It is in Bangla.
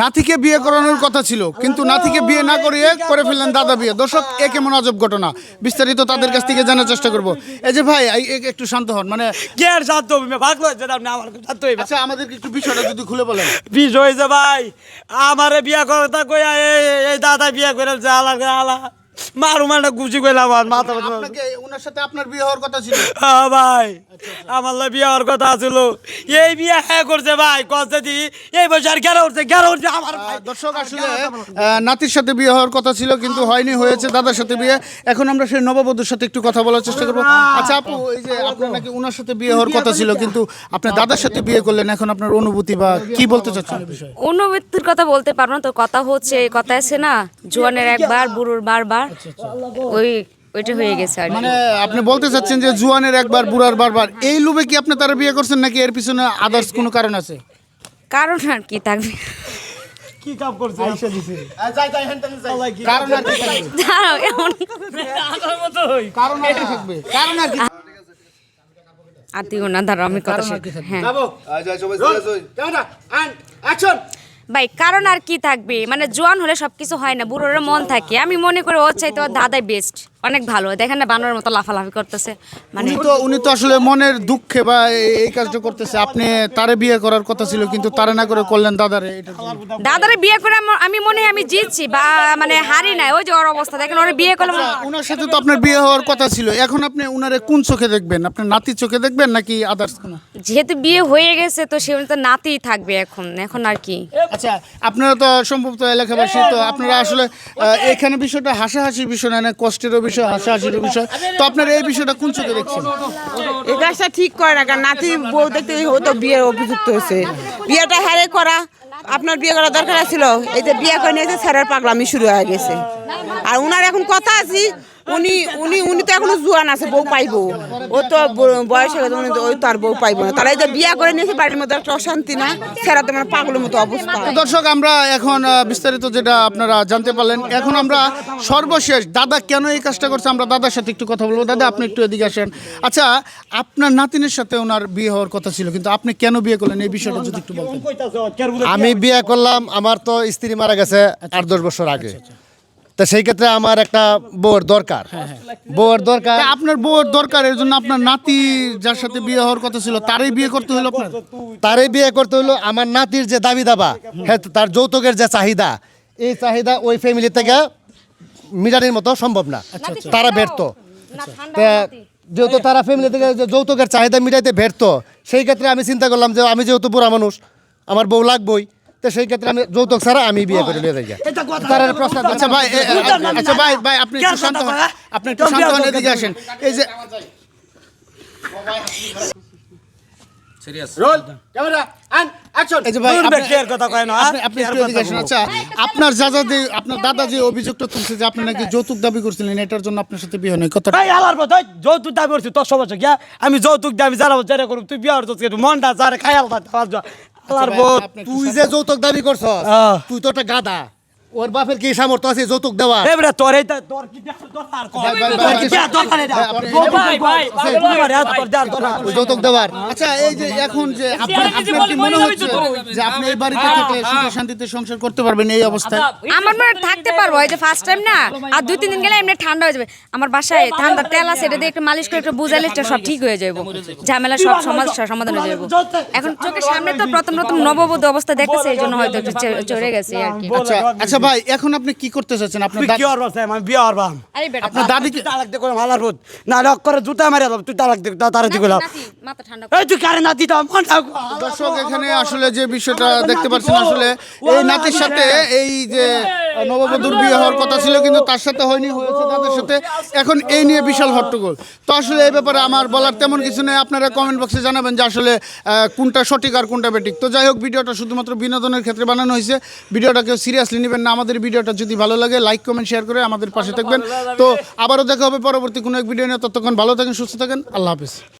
নাতিকে বিয়ে করানোর কথা ছিল কিন্তু নাতিকে বিয়ে না করিয়ে করে ফেললেন দাদা বিয়ে। দর্শক, এ কেমন আজব ঘটনা, বিস্তারিত তাদের কাছ থেকে জানার চেষ্টা করব। এই যে ভাই, একটু শান্ত হন। মানে কে আর শান্ত হবে ভাগলো আপনি আমার শান্ত হইবে। আচ্ছা, আমাদেরকে একটু বিষয়টা যদি খুলে বলেন। বিষয় হয়েছে ভাই, আমারে বিয়া করতা কইয়া এই দাদা বিয়া করে আলা আলা মারু মানে গুছি কইলাম আমার মাথা আপনাকে ওনার সাথে আপনার বিয়ে হওয়ার কথা ছিল? হ্যাঁ ভাই, আমার বিয়া হওয়ার কথা ছিল। এই বিয়া হ্যাঁ করছে ভাই, কষ্ট দি এই বছর গেরা উঠছে আমার ভাই। দর্শক, আসলে নাতির সাথে বিয়ে হওয়ার কথা ছিল কিন্তু হয়নি, হয়েছে দাদার সাথে বিয়ে। এখন আমরা সেই নববধূর সাথে একটু কথা বলার চেষ্টা করবো। আচ্ছা আপু, এই যে আপনার নাকি ওনার সাথে বিয়ে হওয়ার কথা ছিল কিন্তু আপনার দাদার সাথে বিয়ে করলেন, এখন আপনার অনুভূতি বা কি বলতে চাচ্ছেন এই বিষয়ে? অনুভূতির কথা বলতে পারবো না, তো কথা হচ্ছে, কথা আছে না, জোয়ানের একবার বুড়োর বারবার, ওইটা হয়ে গেছে আর কি। মানে আপনি বলতে চাচ্ছেন যে জুয়ানের একবার বুড়ার বারবার, এই লোভে কি আপনি তারা বিয়ে করছেন নাকি এর পিছনে আদার্স কোনো কারণ আছে? কারণ আর কি থাকবে, কি কাম করছে কারণ আর কি থাকবে? দাঁড়াও, এমন কারণ আর কি থাকবে? কারণ আর কি? আর দিও না, দাঁড়াও আমি কথা হ্যাঁ ভাই, কারণ আর কি থাকবে, মানে জোয়ান হলে সবকিছু হয় না, বুড়োর মন থাকে। আমি মনে করি ওর চাইতে ওর দাদাই বেস্ট, অনেক ভালো। দেখেন না বানরের মতো লাফালাফি করতেছে, মানে উনি তো আসলে মনের দুঃখে বা এই কাজটা করতেছে। আপনি তারে বিয়ে করার কথা ছিল কিন্তু তারে না করে করলেন দাদারে। দাদারে বিয়ে করে আমি মনে হয় আমি জিতছি বা মানে হারি নাই, ওই যে ওর অবস্থা দেখেন, ওর বিয়ে করলাম। ওনার সাথে তো আপনার বিয়ে হওয়ার কথা ছিল, এখন আপনি উনারে কোন চোখে দেখবেন? আপনার নাতির চোখে দেখবেন নাকি আদার্স কোনো? যেহেতু বিয়ে হয়ে গেছে তো সে তো নাতিই থাকবে এখন আর কি। আচ্ছা, আপনারা তো সম্ভবত এলাকাবাসী, তো আপনারা আসলে এখানে বিষয়টা হাসাহাসির বিষয় না, কষ্টেরও বিষয়, হাসাহাসির বিষয়। তো আপনারা এই বিষয়টা কোন চোখে দেখছেন? এই কাজটা ঠিক করে না, কারণ নাতি বউ দেখতে হয়তো বিয়ের উপযুক্ত হয়েছে, বিয়েটা হারে করা। আপনার বিয়ে করার দরকার ছিল, এই যে বিয়ে করে নিয়েছে স্যারের পাগলামি শুরু হয়ে গেছে। আর উনার এখন কথা আছে, উনি উনি উনি তো এখনো জোয়ান আছে, বউ পাইবো। ও তো বয়স হয়ে গেছে, ওই তো আর বউ পাইবো না। তারা এই যে বিয়ে করে নিয়েছে, বাড়ির মধ্যে একটা অশান্তি না, সেরা তোমার পাগলের মতো অবস্থা। তো দর্শক, আমরা এখন বিস্তারিত যেটা আপনারা জানতে পারলেন, এখন আমরা সর্বশেষ দাদা কেন এই কাজটা করছে আমরা দাদার সাথে একটু কথা বলবো। দাদা, আপনি একটু এদিকে আসেন। আচ্ছা, আপনার নাতিনের সাথে ওনার বিয়ে হওয়ার কথা ছিল কিন্তু আপনি কেন বিয়ে করলেন, এই বিষয়টা যদি একটু বলতেন। আমি বিয়ে করলাম, আমার তো স্ত্রী মারা গেছে 8-10 বছর আগে। তো সেই ক্ষেত্রে আমার একটা বউয়ের দরকার, বউয়ের দরকার। আপনার বউয়ের দরকার, এর জন্য আপনার নাতি যার সাথে বিয়ে হওয়ার কথা ছিল তারই বিয়ে করতে হলো আপনার? তারই বিয়ে করতে হলো। আমার নাতির যে দাবি দাবা, হ্যাঁ, তার যৌতুকের যে চাহিদা, এই চাহিদা ওই ফ্যামিলি থেকে মিটানোর মতো সম্ভব না, তারা ব্যর্থ। তা যেহেতু তারা ফ্যামিলি থেকে যে যৌতুকের চাহিদা মিটাইতে ব্যর্থ, সেই ক্ষেত্রে আমি চিন্তা করলাম যে আমি যেহেতু বুড়া মানুষ, আমার বউ লাগবই, তো সেই ক্ষেত্রে আমি যৌতুক ছাড়া আমি বিয়ে করে নিয়ে যাই। তার প্রস্তাব। আচ্ছা ভাই, ভাই আপনি একটু শান্ত হন, আপনি একটু শান্ত হন, এদিকে আসেন। এই যে আপনার দাদা যে অভিযোগটা তুলছে যে আপনি নাকি যৌতুক দাবি করছিলেন, এটার জন্য আপনার সাথে বিয়ে নয় কথা। যৌতুক দাবি করছি তোর সব গিয়া, আমি যৌতুক দাবি যারা যারা করব, তুই বিয়ে করছিস মনটা যারা খায়াল। তুই যে যৌতুক দাবি করছ, তুই তো একটা গাধা। ওর বাপের কি সামর্থ্য আছে যৌতুক দেওয়া? যৌতুক দেওয়ার। আচ্ছা, এই যে এখন যে আপনার কি মনে হচ্ছে যে আপনি এই বাড়িতে থেকে সুখে শান্তিতে সংসার করতে পারবেন এই অবস্থায়? আমার মনে থাকতে পারবো, এই যে ফার্স্ট টাইম না, আর 2-3 দিন গেলে এমনি ঠান্ডা হয়ে যাবে। আমার বাসায় ঠান্ডা তেল আছে, এটা দিয়ে একটু মালিশ করে একটু বুঝাইলে সব ঠিক হয়ে যাবে, ঝামেলা সব সমস্যা সমাধান হয়ে যাবে। এখন চোখের সামনে তো প্রথম নববধূ অবস্থা দেখতেছে, এই জন্য হয়তো একটু চড়ে গেছে আর কি। আচ্ছা ভাই, এখন আপনি কি করতে চাচ্ছেন? আপনার দাদিকে তালাক দে করে মালার ভূত না লক করে জুতা মারে তুই তালাক দে তারা দি গেলাম। মাথা ঠান্ডা এই তুই কারে না দিতাম মনটা। দর্শক, এখানে আসলে যে বিষয়টা দেখতে পাচ্ছেন, আসলে এই নাতির সাথে এই যে নববধূর বিয়ে হওয়ার কথা ছিল কিন্তু তার সাথে হয়নি, হয়েছে তাদের সাথে। এখন এই নিয়ে বিশাল হট্টগোল। তো আসলে এই ব্যাপারে আমার বলার তেমন কিছু নেই, আপনারা কমেন্ট বক্সে জানাবেন যে আসলে কোনটা সঠিক আর কোনটা বেঠিক। তো যাই হোক, ভিডিওটা শুধুমাত্র বিনোদনের ক্ষেত্রে বানানো হয়েছে, ভিডিওটা কেউ সিরিয়াসলি নেবেন না। আমাদের ভিডিওটা যদি ভালো লাগে লাইক কমেন্ট শেয়ার করে আমাদের পাশে থাকবেন। তো আবারও দেখা হবে পরবর্তী কোনো এক ভিডিও নিয়ে। ততক্ষণ ভালো থাকেন, সুস্থ থাকেন, আল্লাহ হাফেজ।